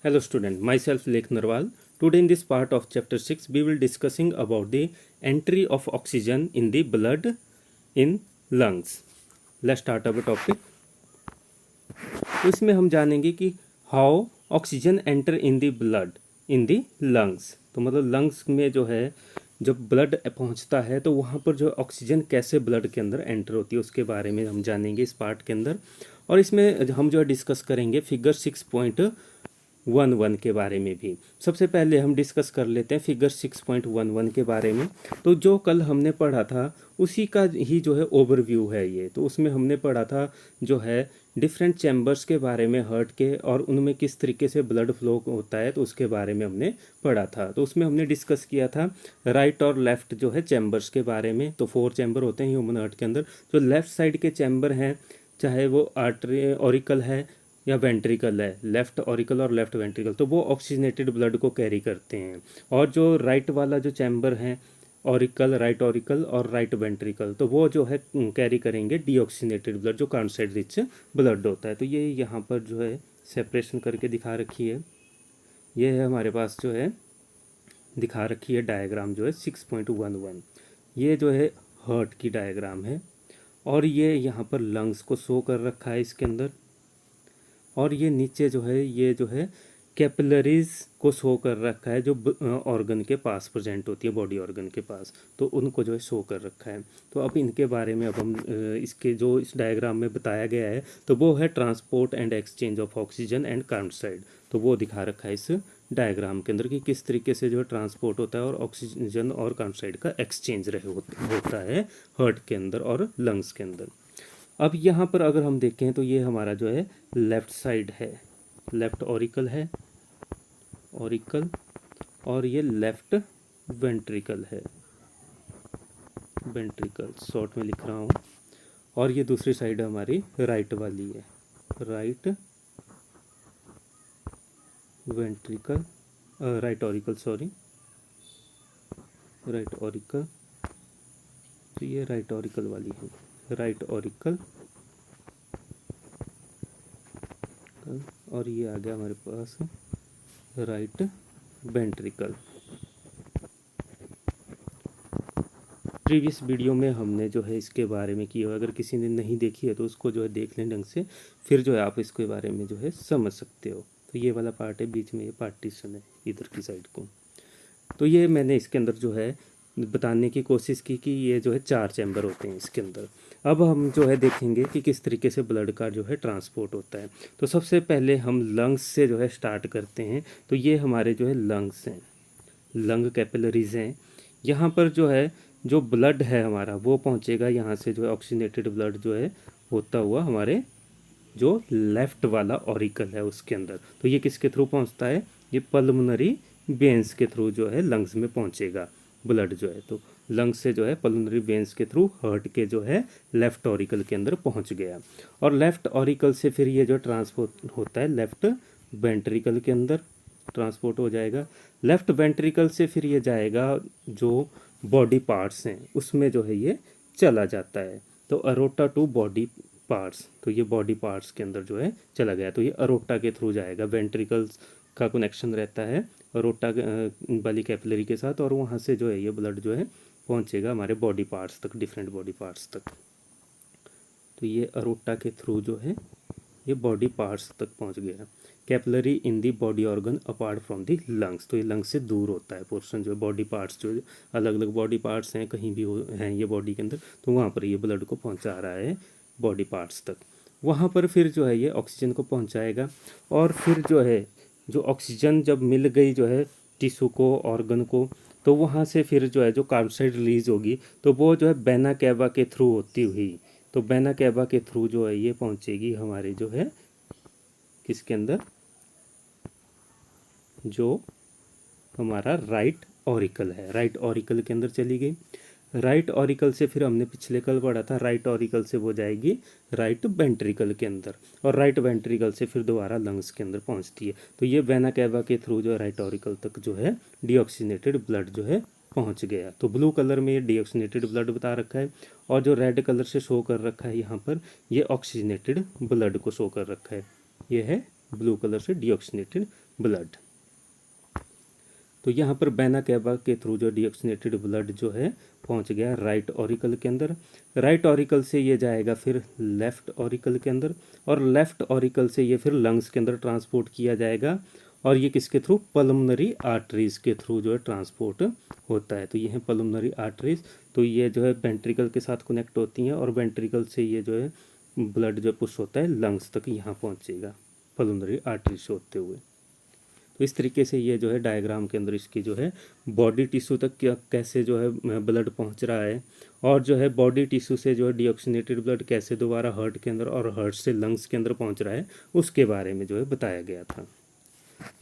Hello student, myself Lek Narwal. Today in this part of chapter 6 we will discussing about the entry of oxygen in the blood in lungs. Let's start our topic. तो इसमें हम जानेंगे कि how oxygen enter in the blood in the lungs. तो मतलब lungs में जो है जब ब्लड पहुंचता है तो वहाँ पर जो ऑक्सीजन कैसे ब्लड के अंदर एंटर होती है उसके बारे में हम जानेंगे इस पार्ट के अंदर। और इसमें हम जो है डिस्कस करेंगे फिगर 6.11 के बारे में भी। सबसे पहले हम डिस्कस कर लेते हैं फिगर 6.11 के बारे में। तो जो कल हमने पढ़ा था उसी का ही जो है ओवरव्यू है ये। तो उसमें हमने पढ़ा था जो है डिफरेंट चैम्बर्स के बारे में हार्ट के, और उनमें किस तरीके से ब्लड फ्लो होता है तो उसके बारे में हमने पढ़ा था। तो उसमें हमने डिस्कस किया था राइट और लेफ्ट जो है चैम्बर्स के बारे में। तो 4 चैम्बर होते हैं ह्यूमन हार्ट के अंदर। जो लेफ्ट साइड के चैम्बर हैं, चाहे वो आर्टरी ऑरिकल है या वेंट्रिकल है, लेफ्ट ऑरिकल और लेफ्ट वेंट्रिकल, तो वो ऑक्सीजनेटेड ब्लड को कैरी करते हैं। और जो राइट वाला जो चैम्बर है ऑरिकल, राइट ऑरिकल और राइट वेंट्रिकल, तो वो जो है कैरी करेंगे डीऑक्सीनेटेड ब्लड, जो कॉन्सेंट्रेट रिच ब्लड होता है। तो ये यहाँ पर जो है सेपरेशन करके दिखा रखी है। ये है हमारे पास जो है दिखा रखी है डायग्राम जो है 6.11। ये जो है हार्ट की डायग्राम है और ये यहाँ पर लंग्स को शो कर रखा है इसके अंदर। और ये नीचे जो है ये जो है कैपिलरीज को शो कर रखा है जो ऑर्गन के पास प्रेजेंट होती है, बॉडी ऑर्गन के पास, तो उनको जो है शो कर रखा है। तो अब इनके बारे में अब हम इसके जो इस डायग्राम में बताया गया है तो वो है transport and exchange of oxygen and carbon dioxide. तो वो दिखा रखा है इस डायग्राम के अंदर कि किस तरीके से जो है ट्रांसपोर्ट होता है और ऑक्सीजन और कार्बन डाइऑक्साइड का एक्सचेंज होता है हार्ट के अंदर और लंग्स के अंदर। अब यहाँ पर अगर हम देखें तो ये हमारा जो है लेफ्ट साइड है, लेफ्ट ऑरिकल है, ऑरिकल, और ये लेफ्ट वेंट्रिकल है, वेंट्रिकल शॉर्ट में लिख रहा हूँ। और ये दूसरी साइड हमारी राइट वाली है, right ventricle, right auricle, sorry, right auricle. तो ये राइट ऑरिकल वाली है, राइट ऑरिकल, और ये आ गया हमारे पास राइट वेंट्रिकल। प्रीवियस वीडियो में हमने जो है इसके बारे में किया, अगर किसी ने नहीं देखी है तो उसको जो है देख लें ढंग से, फिर जो है आप इसके बारे में जो है समझ सकते हो। तो ये वाला पार्ट है, बीच में ये पार्टीशन है इधर की साइड को। तो ये मैंने इसके अंदर जो है बताने की कोशिश की कि ये जो है 4 चैम्बर होते हैं इसके अंदर। अब हम जो है देखेंगे कि किस तरीके से ब्लड का जो है ट्रांसपोर्ट होता है। तो सबसे पहले हम लंग्स से जो है स्टार्ट करते हैं। तो ये हमारे जो है लंग्स हैं, लंग कैपिलरीज हैं। यहाँ पर जो है जो ब्लड है हमारा वो पहुँचेगा यहाँ से, जो है ऑक्सीजनेटेड ब्लड जो है होता हुआ हमारे जो लेफ्ट वाला ऑरिकल है उसके अंदर। तो ये किसके थ्रू पहुँचता है, ये पल्मोनरी वेन्स के थ्रू जो है लंग्स में पहुँचेगा ब्लड जो है। तो लंग्स से जो है पल्मोनरी वेन्स के थ्रू हार्ट के जो है लेफ्ट ऑरिकल के अंदर पहुंच गया। और लेफ्ट ऑरिकल से फिर ये जो ट्रांसपोर्ट होता है लेफ्ट वेंट्रिकल के अंदर ट्रांसपोर्ट हो जाएगा। लेफ्ट वेंट्रिकल से फिर ये जाएगा जो बॉडी पार्ट्स हैं उसमें जो है ये चला जाता है। तो अरोटा टू बॉडी पार्ट्स, तो ये बॉडी पार्ट्स के अंदर जो है चला गया। तो ये अरोटा के थ्रू जाएगा, वेंट्रिकल्स का कनेक्शन रहता है अरोटा वाली कैपिलरी के साथ, और वहाँ से जो है ये ब्लड जो है पहुँचेगा हमारे बॉडी पार्ट्स तक, डिफरेंट बॉडी पार्ट्स तक। तो ये अरोटा के थ्रू जो है ये बॉडी पार्ट्स तक पहुँच गया। Capillary in the body organ apart from the lungs, तो ये लंग्स से दूर होता है पोर्शन जो है। बॉडी पार्ट्स जो अलग अलग बॉडी पार्ट्स हैं कहीं भी हैं ये बॉडी के अंदर, तो वहाँ पर ये ब्लड को पहुँचा रहा है बॉडी पार्ट्स तक। वहाँ पर फिर जो है ये ऑक्सीजन को पहुँचाएगा। और फिर जो है जो ऑक्सीजन जब मिल गई जो है टिश्यू को, ऑर्गन को, तो वहाँ से फिर जो है जो कार्बन डाइऑक्साइड रिलीज होगी तो वो जो है वेना कैवा के थ्रू होती हुई, तो वेना कैवा के थ्रू जो है ये पहुँचेगी हमारे जो है किसके अंदर, जो हमारा राइट ऑरिकल है, राइट ऑरिकल के अंदर चली गई। राइट ऑरिकल से फिर हमने पिछले कल पढ़ा था राइट ऑरिकल से वो जाएगी राइट वेंट्रिकल के अंदर, और राइट वेंट्रिकल से फिर दोबारा लंग्स के अंदर पहुंचती है। तो ये वेना कैवा के थ्रू जो राइट ऑरिकल तक जो है डीऑक्सीनेटेड ब्लड जो है पहुंच गया। तो ब्लू कलर में ये डीऑक्सीनेटेड ब्लड बता रखा है, और जो रेड कलर से शो कर रखा है यहाँ पर ये ऑक्सीजनेटेड ब्लड को शो कर रखा है। ये है ब्लू कलर से डीऑक्सीनेटेड ब्लड। तो यहाँ पर वेना कैवा के थ्रू जो डीऑक्सीनेटेड ब्लड जो है पहुँच गया राइट ऑरिकल के अंदर। राइट ऑरिकल से ये जाएगा फिर लेफ्ट ऑरिकल के अंदर, और लेफ्ट ऑरिकल से ये फिर लंग्स के अंदर ट्रांसपोर्ट किया जाएगा, और ये किसके थ्रू, पल्मोनरी आर्टरीज के थ्रू जो है ट्रांसपोर्ट होता है। तो ये है पल्मोनरी आर्टरीज, तो ये जो है वेंट्रिकल के साथ कनेक्ट होती हैं, और वेंट्रिकल से ये जो है ब्लड जो पुश होता है लंग्स तक, यहाँ पहुँचेगा पल्मोनरी आर्टरी से होते हुए। तो इस तरीके से ये जो है डायग्राम के अंदर इसकी जो है बॉडी टिश्यू तक क्या कैसे जो है ब्लड पहुंच रहा है, और जो है बॉडी टिश्यू से जो है डीऑक्सीनेटेड ब्लड कैसे दोबारा हार्ट के अंदर और हार्ट से लंग्स के अंदर पहुंच रहा है, उसके बारे में जो है बताया गया था।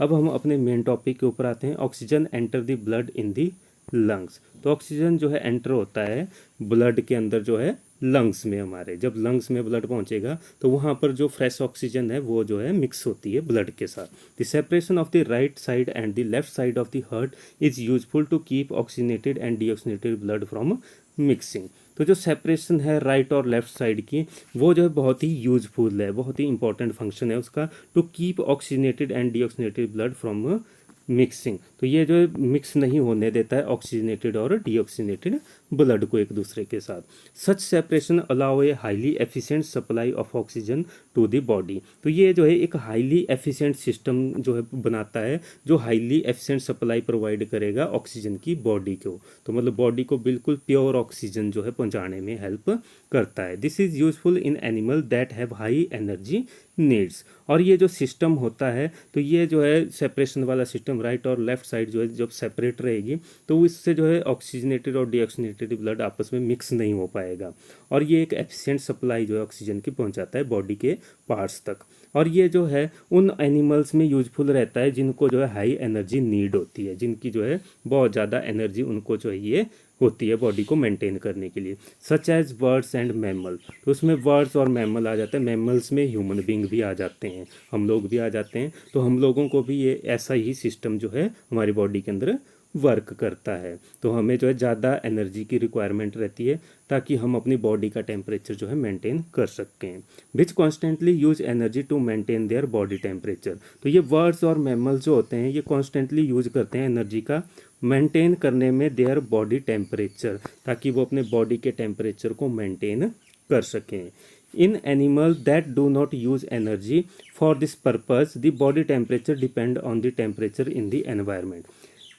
अब हम अपने मेन टॉपिक के ऊपर आते हैं। Oxygen enter the blood in the lungs. तो ऑक्सीजन जो है एंटर होता है ब्लड के अंदर जो है लंग्स में हमारे। जब लंग्स में ब्लड पहुंचेगा तो वहाँ पर जो फ्रेश ऑक्सीजन है वो जो है मिक्स होती है ब्लड के साथ। The separation of the right side and the left side of the heart is useful to keep oxygenated and deoxygenated blood from mixing. तो जो सेपरेशन है राइट और लेफ्ट साइड की, वो जो है बहुत ही यूजफुल है, बहुत ही इंपॉर्टेंट फंक्शन है उसका, to keep oxygenated and deoxygenated blood from mixing. तो ये जो है मिक्स नहीं होने देता है ऑक्सीजनेटेड और डीऑक्सीनेटेड ब्लड को एक दूसरे के साथ। Such separation allow a highly efficient supply of oxygen to the body. तो ये जो है एक हाईली एफिशिएंट सिस्टम जो है बनाता है, जो हाईली एफिशिएंट सप्लाई प्रोवाइड करेगा ऑक्सीजन की बॉडी को। तो मतलब बॉडी को बिल्कुल प्योर ऑक्सीजन जो है पहुंचाने में हेल्प करता है। This is useful in animal that have high energy needs. और ये जो सिस्टम होता है, तो ये जो है सेपरेशन वाला सिस्टम राइट और लेफ्ट साइड जो है जब सेपरेट रहेगी तो इससे जो है ऑक्सीजनेटेड और डीऑक्सीनेटेड ब्लड आपस में मिक्स नहीं हो पाएगा, और ये एक एफिशिएंट सप्लाई जो है ऑक्सीजन की पहुंचाता है बॉडी के पार्ट्स तक। और ये जो है उन एनिमल्स में यूजफुल रहता है जिनको जो है हाई एनर्जी नीड होती है, जिनकी जो है बहुत ज़्यादा एनर्जी उनको चाहिए होती है बॉडी को मेंटेन करने के लिए। Such as birds and mammal. तो उसमें बर्ड्स और मैमल आ जाते हैं। मैमल्स में ह्यूमन बींग भी आ जाते हैं, हम लोग भी आ जाते हैं। तो हम लोगों को भी ये ऐसा ही सिस्टम जो है हमारी बॉडी के अंदर वर्क करता है। तो हमें जो है ज़्यादा एनर्जी की रिक्वायरमेंट रहती है ताकि हम अपनी बॉडी का टेम्परेचर जो है मेंटेन कर सकते हैं। Which constantly use energy to maintain their body temperature. तो ये बर्ड्स और मैमल्स जो होते हैं ये कॉन्स्टेंटली यूज करते हैं एनर्जी का मेंटेन करने में देयर बॉडी टेम्परेचर, ताकि वो अपने बॉडी के टेम्परेचर को मेंटेन कर सकें। In animal that do not use energy for this purpose the body temperature depend on the temperature in the environment.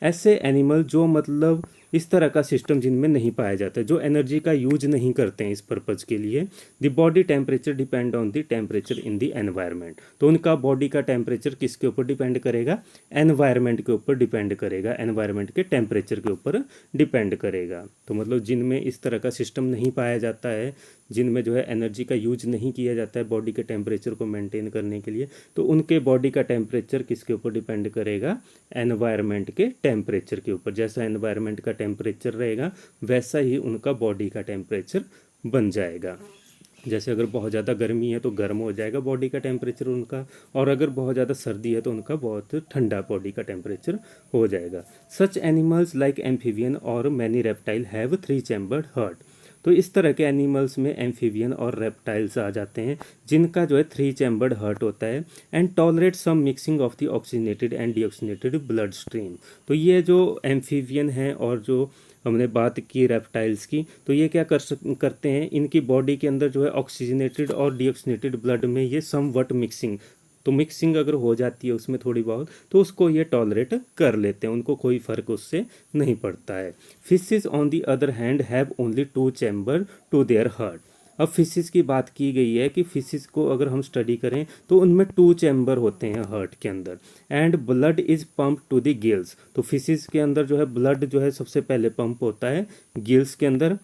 ऐसे एनिमल जो मतलब इस तरह का सिस्टम जिनमें नहीं पाया जाता, जो एनर्जी का यूज नहीं करते हैं इस पर्पज़ के लिए, the body temperature depend on the temperature in the environment. तो उनका बॉडी का टेम्परेचर किसके ऊपर डिपेंड करेगा, एनवायरनमेंट के ऊपर डिपेंड करेगा, एनवायरनमेंट के टेम्परेचर के ऊपर डिपेंड करेगा। तो मतलब जिनमें इस तरह का सिस्टम नहीं पाया जाता है, जिनमें जो है एनर्जी का यूज नहीं किया जाता है बॉडी के टेम्परेचर को मेंटेन करने के लिए, तो उनके बॉडी का टेम्परेचर किसके ऊपर डिपेंड करेगा, एनवायरनमेंट के टेम्परेचर के ऊपर। जैसा एनवायरनमेंट का टेम्परेचर रहेगा वैसा ही उनका बॉडी का टेम्परेचर बन जाएगा। जैसे अगर बहुत ज़्यादा गर्मी है तो गर्म हो जाएगा बॉडी का टेम्परेचर उनका, और अगर बहुत ज़्यादा सर्दी है तो उनका बहुत ठंडा बॉडी का टेम्परेचर हो जाएगा। सच एनिमल्स लाइक एम्फीबियन और many reptile have 3 chambered heart. तो इस तरह के एनिमल्स में एम्फीबियन और रेप्टाइल्स आ जाते हैं जिनका जो है 3 चैम्बर्ड हार्ट होता है, and tolerate some mixing of the oxygenated and deoxygenated blood stream. तो ये जो एम्फीबियन है और जो हमने बात की रेप्टाइल्स की, तो ये क्या करते हैं, इनकी बॉडी के अंदर जो है ऑक्सीजनेटेड और डीऑक्सीजनेटेड ब्लड में ये समवट मिक्सिंग, तो मिक्सिंग अगर हो जाती है उसमें थोड़ी बहुत, तो उसको ये टॉलरेट कर लेते हैं, उनको कोई फर्क उससे नहीं पड़ता है। Fishes on the other hand have only 2 chamber to their heart. अब फिशेस की बात की गई है कि फिशेस को अगर हम स्टडी करें तो उनमें 2 चैम्बर होते हैं हार्ट के अंदर, and blood is pump to the gills. तो फिशेस के अंदर जो है ब्लड जो है सबसे पहले पंप होता है गिल्स के अंदर,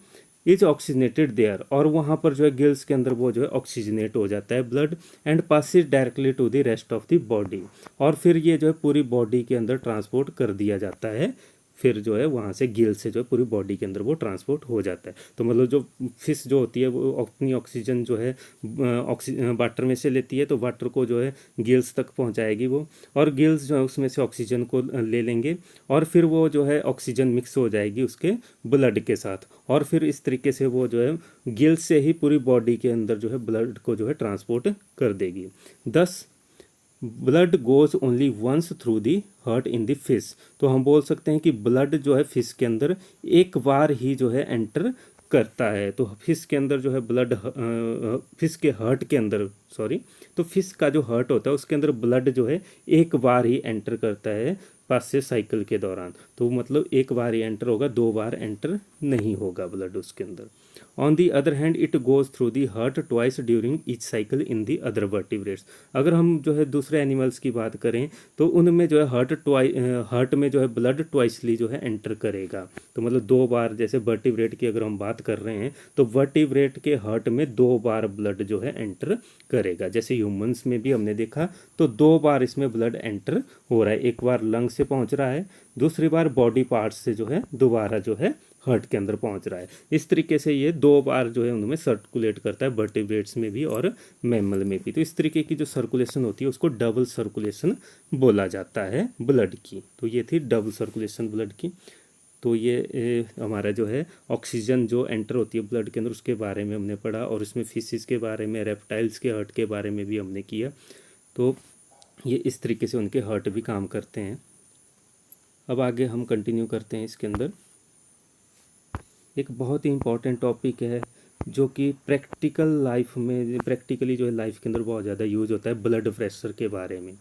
इज ऑक्सीजनेटेड देयर, और वहाँ पर जो है गिल्स के अंदर वो जो है ऑक्सीजनेट हो जाता है blood, and passes directly to the rest of the body. और फिर ये जो है पूरी बॉडी के अंदर ट्रांसपोर्ट कर दिया जाता है, फिर जो है वहाँ से गिल से जो है पूरी बॉडी के अंदर वो ट्रांसपोर्ट हो जाता है। तो मतलब जो फिश जो होती है वो अपनी ऑक्सीजन जो है वाटर में से लेती है, तो वाटर को जो है गिल्स तक पहुँचाएगी वो, और गिल्स जो है उसमें से ऑक्सीजन को ले लेंगे, और फिर वो जो है ऑक्सीजन मिक्स हो जाएगी उसके ब्लड के साथ, और फिर इस तरीके से वो जो है गिल्स से ही पूरी बॉडी के अंदर जो है ब्लड को जो है ट्रांसपोर्ट कर देगी। 10 blood goes only once through the heart in the fish. तो हम बोल सकते हैं कि ब्लड जो है फिश के अंदर एक बार ही जो है एंटर करता है। तो फिश के अंदर जो है ब्लड, फिश के हार्ट के अंदर, सॉरी, तो फिश का जो हार्ट होता है उसके अंदर ब्लड जो है एक बार ही एंटर करता है पास्चर साइकिल के दौरान। तो मतलब एक बार ही एंटर होगा, 2 बार एंटर नहीं होगा ब्लड उसके अंदर। On the other hand it goes through the heart twice during each cycle in the other vertebrates. अगर हम जो है दूसरे एनिमल्स की बात करें तो उनमें जो है हार्ट में जो है ब्लड ट्वाइसली जो है एंटर करेगा। तो मतलब 2 बार, जैसे वर्टिब्रेट की अगर हम बात कर रहे हैं तो वर्टिब्रेट के हार्ट में 2 बार ब्लड जो है एंटर करेगा। जैसे ह्यूमंस में भी हमने देखा तो 2 बार इसमें ब्लड एंटर हो रहा है, एक बार लंग से पहुंच रहा है, दूसरी बार बॉडी पार्ट से जो है दोबारा जो है हार्ट के अंदर पहुंच रहा है। इस तरीके से ये 2 बार जो है उनमें सर्कुलेट करता है, वर्टिब्रेट्स में भी और मैमल में भी। तो इस तरीके की जो सर्कुलेशन होती है उसको डबल सर्कुलेशन बोला जाता है ब्लड की। तो ये थी डबल सर्कुलेशन ब्लड की। तो ये हमारा जो है ऑक्सीजन जो एंटर होती है ब्लड के अंदर उसके बारे में हमने पढ़ा, और इसमें फिशिस के बारे में, रेप्टाइल्स के हार्ट के बारे में भी हमने किया। तो ये इस तरीके से उनके हार्ट भी काम करते हैं। अब आगे हम कंटिन्यू करते हैं। इसके अंदर एक बहुत ही इम्पॉर्टेंट टॉपिक है जो कि प्रैक्टिकल लाइफ में, प्रैक्टिकली जो है लाइफ के अंदर बहुत ज़्यादा यूज होता है, ब्लड प्रेशर के बारे में।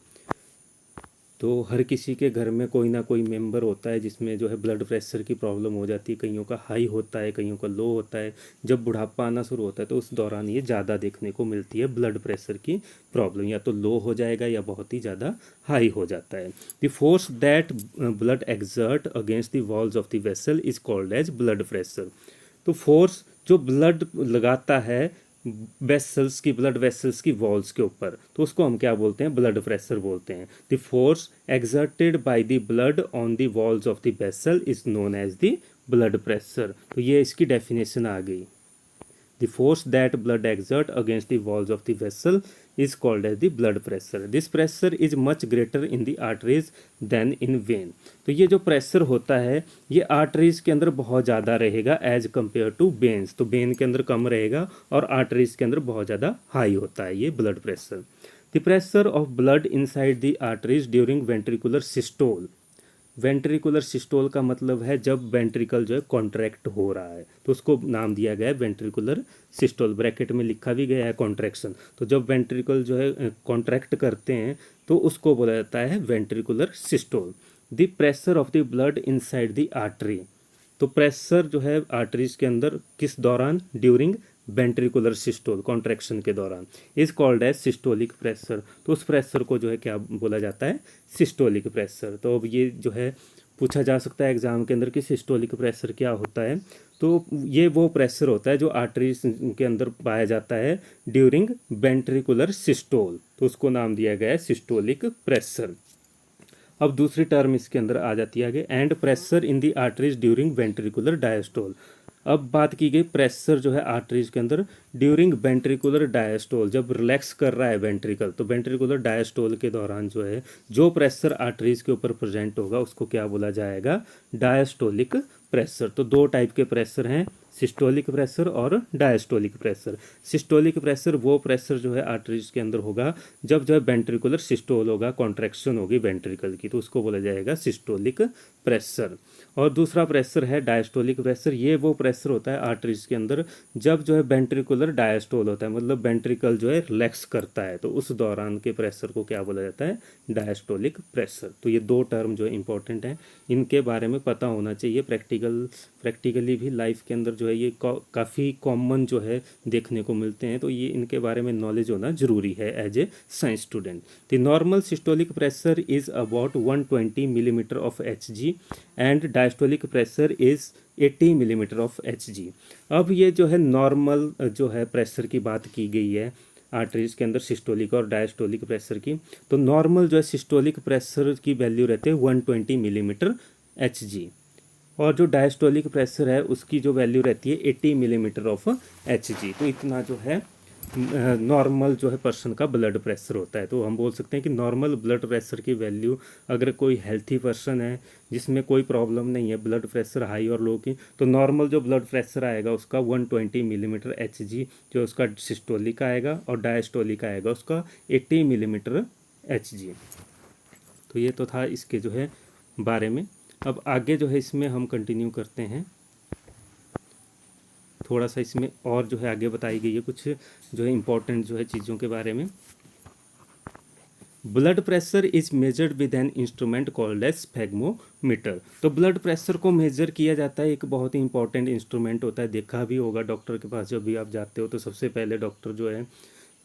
तो हर किसी के घर में कोई ना कोई मेंबर होता है जिसमें जो है ब्लड प्रेशर की प्रॉब्लम हो जाती है। कईयों का हाई होता है, कईयों का लो होता है। जब बुढ़ापा आना शुरू होता है तो उस दौरान ये ज़्यादा देखने को मिलती है ब्लड प्रेशर की प्रॉब्लम, या तो लो हो जाएगा या बहुत ही ज़्यादा हाई हो जाता है। The force that blood exert against the walls of the vessel is called as blood pressure. तो फोर्स जो ब्लड लगाता है वेसल्स की, ब्लड वेसल्स की वॉल्स के ऊपर, तो उसको हम क्या बोलते हैं? ब्लड प्रेशर बोलते हैं। The force exerted by the blood on the walls of the vessel is known as the blood pressure. तो ये इसकी डेफिनेशन आ गई। The force that blood exert against the walls of the vessel is called as the blood pressure. This pressure is much greater in the arteries than in vein. तो ये जो pressure होता है ये आर्टरीज के अंदर बहुत ज़्यादा रहेगा एज कम्पेयर टू वेन्स। तो वेन के अंदर कम रहेगा और आर्टरीज के अंदर बहुत ज़्यादा हाई होता है ये blood pressure. The pressure of blood inside the arteries during ventricular systole. Ventricular systole का मतलब है जब वेंट्रिकल जो है कॉन्ट्रैक्ट हो रहा है, तो उसको नाम दिया गया है वेंट्रिकुलर सिस्टोल। ब्रैकेट में लिखा भी गया है कॉन्ट्रैक्शन। तो जब वेंट्रिकल जो है कॉन्ट्रैक्ट करते हैं तो उसको बोला जाता है ventricular systole. The pressure of the blood inside the artery. तो प्रेशर जो है आर्टरीज के अंदर किस दौरान? ड्यूरिंग वेंट्रिकुलर सिस्टोल, कॉन्ट्रैक्शन के दौरान, is called as systolic pressure. तो उस प्रेशर को जो है क्या बोला जाता है? Systolic pressure. तो अब ये जो है पूछा जा सकता है एग्जाम के अंदर कि सिस्टोलिक प्रेशर क्या होता है। तो ये वो प्रेशर होता है जो आर्टरीज के अंदर पाया जाता है ड्यूरिंग वेंट्रिकुलर सिस्टोल, तो उसको नाम दिया गया है सिस्टोलिक प्रेशर। अब दूसरी टर्म इसके अंदर आ जाती है आगे, and pressure in the arteries during ventricular diastole. अब बात की गई प्रेशर जो है आर्टरीज के अंदर ड्यूरिंग वेंट्रिकुलर डायस्टोल, जब रिलैक्स कर रहा है वेंट्रिकल, तो वेंट्रिकुलर डायस्टोल के दौरान जो है जो प्रेशर आर्टरीज के ऊपर प्रेजेंट होगा उसको क्या बोला जाएगा? Diastolic pressure. तो 2 टाइप के प्रेशर हैं, सिस्टोलिक प्रेशर और डायस्टोलिक प्रेशर। सिस्टोलिक प्रेशर वो प्रेशर जो है आर्टरीज के अंदर होगा जब जो है वेंट्रिकुलर सिस्टोल होगा, कॉन्ट्रैक्शन होगी वेंट्रिकल की, तो उसको बोला जाएगा सिस्टोलिक प्रेशर। और दूसरा प्रेशर है डायस्टोलिक प्रेशर। ये वो प्रेशर होता है आर्टरीज के अंदर जब जो है वेंट्रिकुलर डायस्टोल होता है, मतलब वेंट्रिकल जो है रिलैक्स करता है, तो उस दौरान के प्रेशर को क्या बोला जाता है? Diastolic pressure. तो ये 2 टर्म जो है इंपॉर्टेंट हैं, इनके बारे में पता होना चाहिए। प्रैक्टिकली भी लाइफ के अंदर जो है ये काफ़ी कॉमन जो है देखने को मिलते हैं, तो ये इनके बारे में नॉलेज होना जरूरी है as a science student. The normal systolic pressure is about 120 millimetre of Hg and diastolic pressure is 80 millimetre of Hg। अब ये जो है नॉर्मल जो है प्रेशर की बात की गई है आर्टरीज के अंदर सिस्टोलिक और डायस्टोलिक प्रेशर की। तो नॉर्मल जो है सिस्टोलिक प्रेशर की वैल्यू रहते हैं 120 मिलीमीटर Hg, और जो डायस्टोलिक प्रेशर है उसकी जो वैल्यू रहती है 80 मिलीमीटर ऑफ Hg। तो इतना जो है नॉर्मल जो है पर्सन का ब्लड प्रेशर होता है। तो हम बोल सकते हैं कि नॉर्मल ब्लड प्रेशर की वैल्यू, अगर कोई हेल्थी पर्सन है जिसमें कोई प्रॉब्लम नहीं है ब्लड प्रेशर हाई और लो की, तो नॉर्मल जो ब्लड प्रेशर आएगा उसका 120 मिलीमीटर Hg जो उसका सिस्टोलिक आएगा, और डायस्टोलिक आएगा उसका 80 मिलीमीटर Hg। तो ये तो था इसके जो है बारे में। अब आगे जो है इसमें हम कंटिन्यू करते हैं, थोड़ा सा इसमें और जो है आगे बताई गई है कुछ जो है इम्पोर्टेंट जो है चीज़ों के बारे में। Blood pressure is measured with an instrument called as sphygmomanometer. तो ब्लड प्रेशर को मेजर किया जाता है, एक बहुत ही इंपॉर्टेंट इंस्ट्रूमेंट होता है। देखा भी होगा डॉक्टर के पास जब भी आप जाते हो तो सबसे पहले डॉक्टर जो है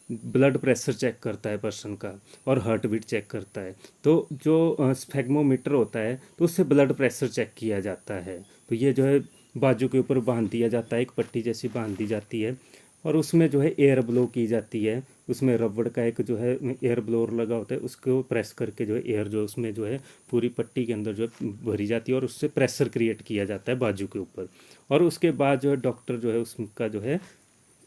ब्लड प्रेशर चेक करता है पर्सन का और हार्ट बीट चेक करता है। तो जो स्फेग्मोमीटर होता है तो उससे ब्लड प्रेशर चेक किया जाता है। तो ये जो है बाजू के ऊपर बांध दिया जाता है, एक पट्टी जैसी बांध दी जाती है और उसमें जो है एयर ब्लो की जाती है। उसमें रबड़ का एक जो है एयर ब्लोअर लगा होता है, उसको प्रेस करके जो है एयर जो उसमें जो है पूरी पट्टी के अंदर जो है भरी जाती है और उससे प्रेशर क्रिएट किया जाता है बाजू के ऊपर। और उसके बाद जो है डॉक्टर जो है उसका जो है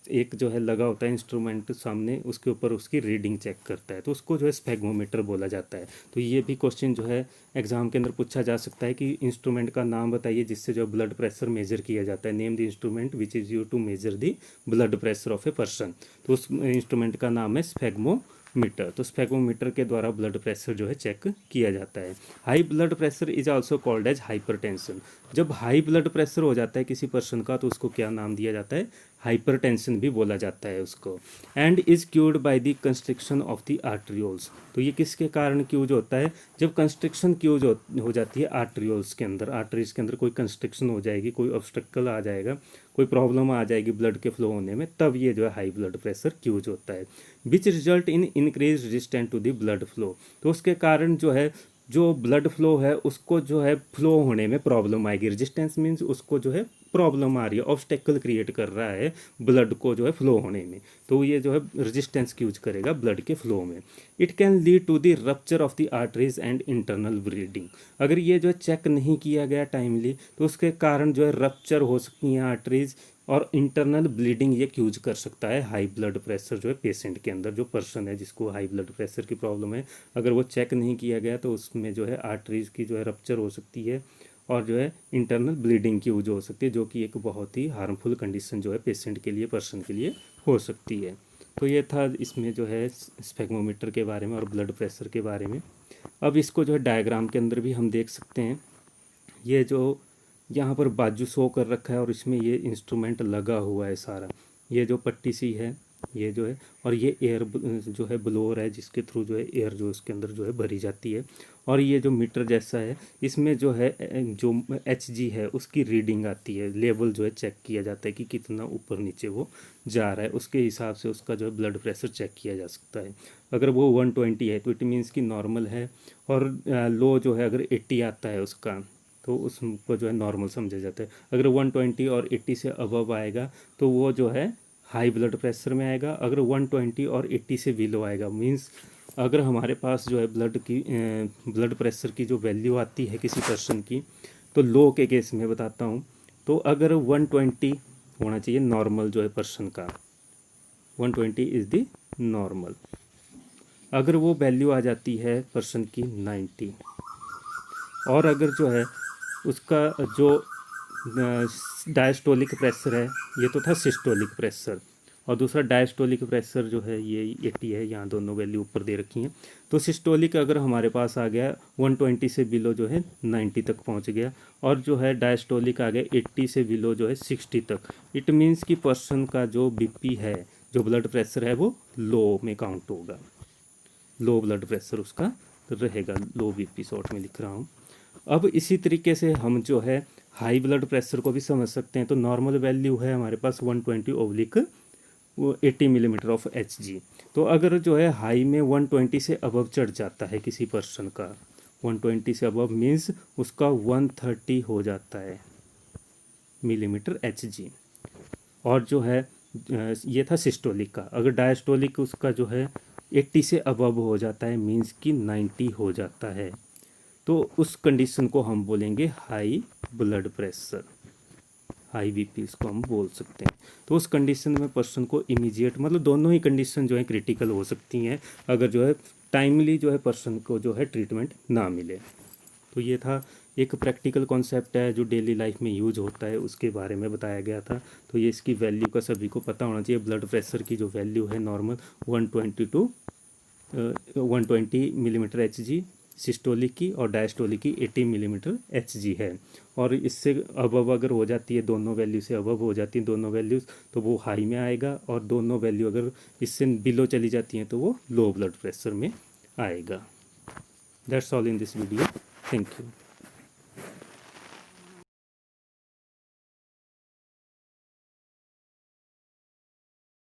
एक जो है लगा होता है इंस्ट्रूमेंट सामने, उसके ऊपर उसकी रीडिंग चेक करता है, तो उसको जो है स्फेग्मोमीटर बोला जाता है। तो ये भी क्वेश्चन जो है एग्जाम के अंदर पूछा जा सकता है कि इंस्ट्रूमेंट का नाम बताइए जिससे जो ब्लड प्रेशर मेजर किया जाता है। Name the instrument which is use to measure the blood pressure of a person. तो उस इंस्ट्रूमेंट का नाम है स्फेग्मोमीटर। तो स्फेग्मोमीटर के द्वारा ब्लड प्रेशर जो है चेक किया जाता है। High blood pressure is also called as hypertension. जब हाई ब्लड प्रेशर हो जाता है किसी पर्सन का तो उसको क्या नाम दिया जाता है, हाइपरटेंशन भी बोला जाता है उसको। And is cured by the constriction of the arterioles. तो ये किसके कारण क्यूज होता है, जब कंस्ट्रिक्शन क्यूज हो जाती है आर्टरियोल्स के अंदर, आर्टरीज के अंदर कोई कंस्ट्रिक्शन हो जाएगी, कोई ऑब्स्ट्रक्ल आ जाएगा, कोई प्रॉब्लम आ जाएगी ब्लड के फ्लो होने में, तब ये जो है हाई ब्लड प्रेशर क्यूज होता है। Which result in increase resistant to the blood flow. तो उसके कारण जो है जो ब्लड फ्लो है उसको जो है फ्लो होने में प्रॉब्लम आएगी। रेजिस्टेंस मीन्स उसको जो है प्रॉब्लम आ रही है, ऑब्स्टेकल क्रिएट कर रहा है ब्लड को जो है फ्लो होने में, तो ये जो है रेजिस्टेंस यूज करेगा ब्लड के फ्लो में। It can lead to the rupture of the arteries and internal bleeding. अगर ये जो है चेक नहीं किया गया टाइमली तो उसके कारण जो है रप्चर हो सकती हैं आर्टरीज और इंटरनल ब्लीडिंग ये क्यूज कर सकता है हाई ब्लड प्रेशर जो है पेशेंट के अंदर। जो पर्सन है जिसको हाई ब्लड प्रेशर की प्रॉब्लम है, अगर वो चेक नहीं किया गया तो उसमें जो है आर्टरीज की जो है रप्चर हो सकती है और जो है इंटरनल ब्लीडिंग की यूज हो सकती है, जो कि एक बहुत ही हार्मफुल कंडीशन जो है पेशेंट के लिए, पर्सन के लिए हो सकती है। तो ये था इसमें जो है स्फेग्मोमीटर के बारे में और ब्लड प्रेशर के बारे में। अब इसको जो है डायग्राम के अंदर भी हम देख सकते हैं। ये जो यहाँ पर बाजू शो कर रखा है और इसमें ये इंस्ट्रूमेंट लगा हुआ है सारा, ये जो पट्टी सी है ये जो है, और ये एयर जो है ब्लोअर है जिसके थ्रू जो है एयर जो इसके अंदर जो है भरी जाती है। और ये जो मीटर जैसा है इसमें जो है जो Hg है उसकी रीडिंग आती है, लेवल जो है चेक किया जाता है कि कितना ऊपर नीचे वो जा रहा है, उसके हिसाब से उसका जो है ब्लड प्रेशर चेक किया जा सकता है। अगर वो 120 है तो इट मीन्स कि नॉर्मल है, और लो जो है अगर 80 आता है उसका तो उसको जो है नॉर्मल समझा जाता है। अगर 120 और 80 से अबव आएगा तो वो जो है हाई ब्लड प्रेशर में आएगा। अगर 120 और 80 से बिलो आएगा मींस अगर हमारे पास जो है ब्लड प्रेशर की जो वैल्यू आती है किसी पर्सन की, तो लो के केस में बताता हूँ, तो अगर 120 होना चाहिए नॉर्मल जो है पर्सन का, 120 इज़ द नॉर्मल। अगर वो वैल्यू आ जाती है पर्सन की 90, और अगर जो है उसका जो डायस्टोलिक प्रेशर है, ये तो था सिस्टोलिक प्रेशर, और दूसरा डायस्टोलिक प्रेशर जो है ये 80 है, यहाँ दोनों वैल्यू ऊपर दे रखी हैं। तो सिस्टोलिक अगर हमारे पास आ गया 120 से बिलो जो है 90 तक पहुँच गया, और जो है डायस्टोलिक आ गया 80 से बिलो जो है 60 तक, इट मीन्स कि पर्सन का जो बीपी है, जो ब्लड प्रेशर है वो लो में काउंट होगा, लो ब्लड प्रेशर उसका रहेगा, लो बीपी शॉर्ट में लिख रहा हूँ। अब इसी तरीके से हम जो है हाई ब्लड प्रेशर को भी समझ सकते हैं। तो नॉर्मल वैल्यू है हमारे पास 120/80 मिलीमीटर ऑफ Hg। तो अगर जो है हाई में 120 से अबव चढ़ जाता है किसी पर्सन का, 120 से अबव मीन्स उसका 130 हो जाता है मिलीमीटर Hg। और जो है ये था सिस्टोलिक का। अगर डायस्टोलिक उसका जो है 80 से अबव हो जाता है मीन्स कि 90 हो जाता है, तो उस कंडीशन को हम बोलेंगे high blood pressure, high BP इसको हम बोल सकते हैं। तो उस कंडीशन में पर्सन को इमीडिएट, मतलब दोनों ही कंडीशन जो है क्रिटिकल हो सकती हैं अगर जो है टाइमली जो है पर्सन को जो है ट्रीटमेंट ना मिले। तो ये था एक प्रैक्टिकल कॉन्सेप्ट है जो डेली लाइफ में यूज होता है, उसके बारे में बताया गया था। तो ये इसकी वैल्यू का सभी को पता होना चाहिए। ब्लड प्रेशर की जो वैल्यू है normal 120 to 120 millimetre HG systolic की, और डायस्टोलिक की 80 मिलीमीटर HG है। और इससे अबव अगर हो जाती है, दोनों वैल्यू से अबव हो जाती हैं दोनों वैल्यूज़, तो वो हाई में आएगा, और दोनों वैल्यू अगर इससे बिलो चली जाती हैं तो वो लो ब्लड प्रेशर में आएगा। That's all in this video. Thank you.